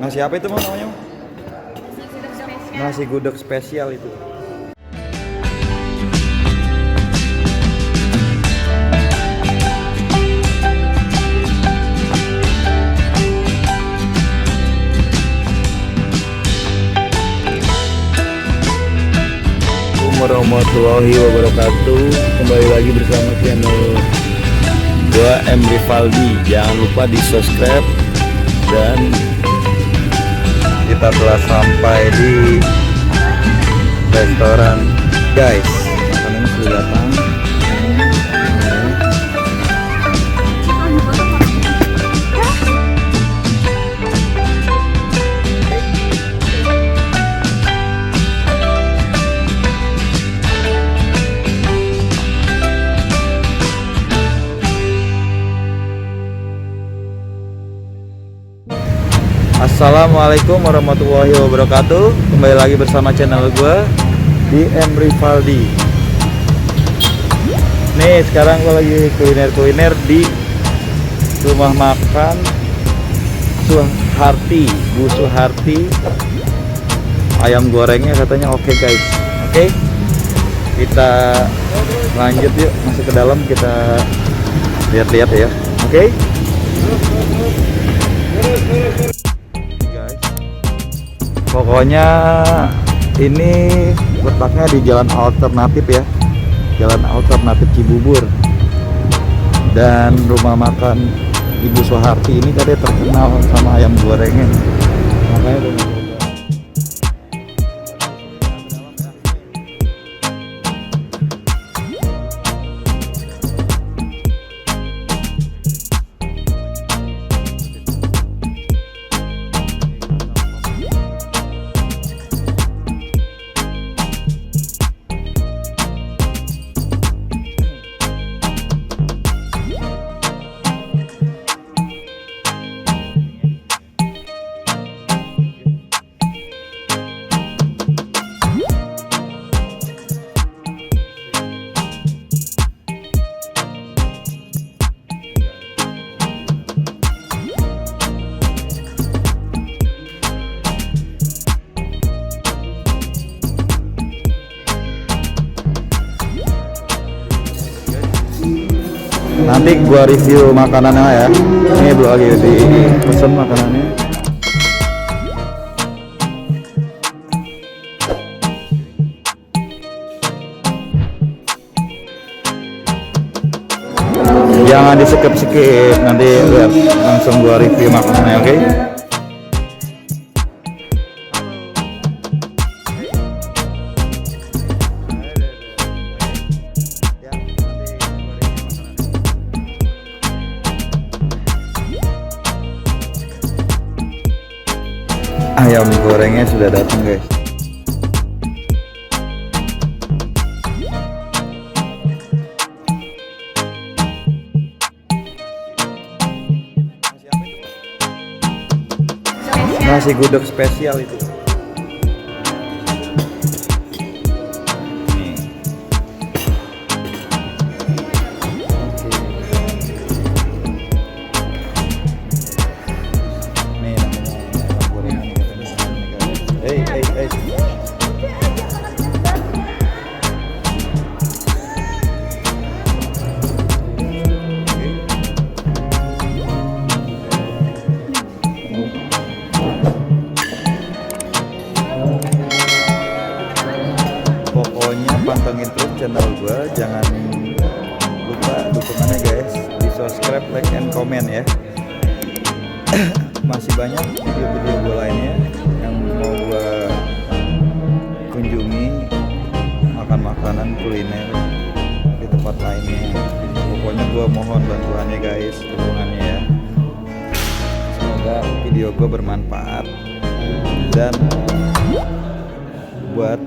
Nasi apa itu namanya? Nasi gudeg spesial itu. Warahmatullahi wabarakatuh. Kembali lagi bersama channel gua M Rivaldi. Jangan lupa di subscribe. Dan kita telah sampai di restoran guys. Makanannya sudah datang. Assalamualaikum warahmatullahi wabarakatuh. Kembali lagi bersama channel gue di M Rivaldi. Nih sekarang gue lagi kuliner di rumah makan Suharti, Bu Suharti. Ayam gorengnya katanya oke guys. Oke, kita lanjut yuk, masuk ke dalam, kita lihat-lihat ya. Oke. Pokoknya ini letaknya di jalan alternatif ya, jalan alternatif Cibubur. Dan rumah makan Ibu Suharti ini tadi terkenal sama ayam gorengnya, makanya rumah. Nanti gua review makanannya ya. Ini belum lagi di pesen makanannya. Jangan di skip, nanti lihat langsung gua review makanannya, oke? Ayam gorengnya sudah datang guys. Nasi gudeg spesial itu. Pokoknya pantengin terus channel gue, jangan lupa dukungannya guys, di subscribe, like, and comment ya. Masih banyak video-video gue lainnya yang mau gue kunjungi, makan makanan kuliner di tempat lainnya. Pokoknya gue mohon bantuannya guys, dukungannya ya. Semoga video gue bermanfaat dan buat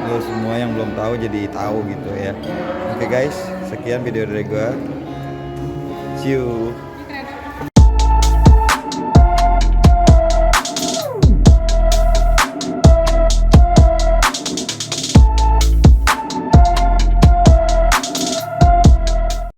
lo semua yang belum tahu jadi tahu gitu ya. Oke guys, sekian video dari gue. See you.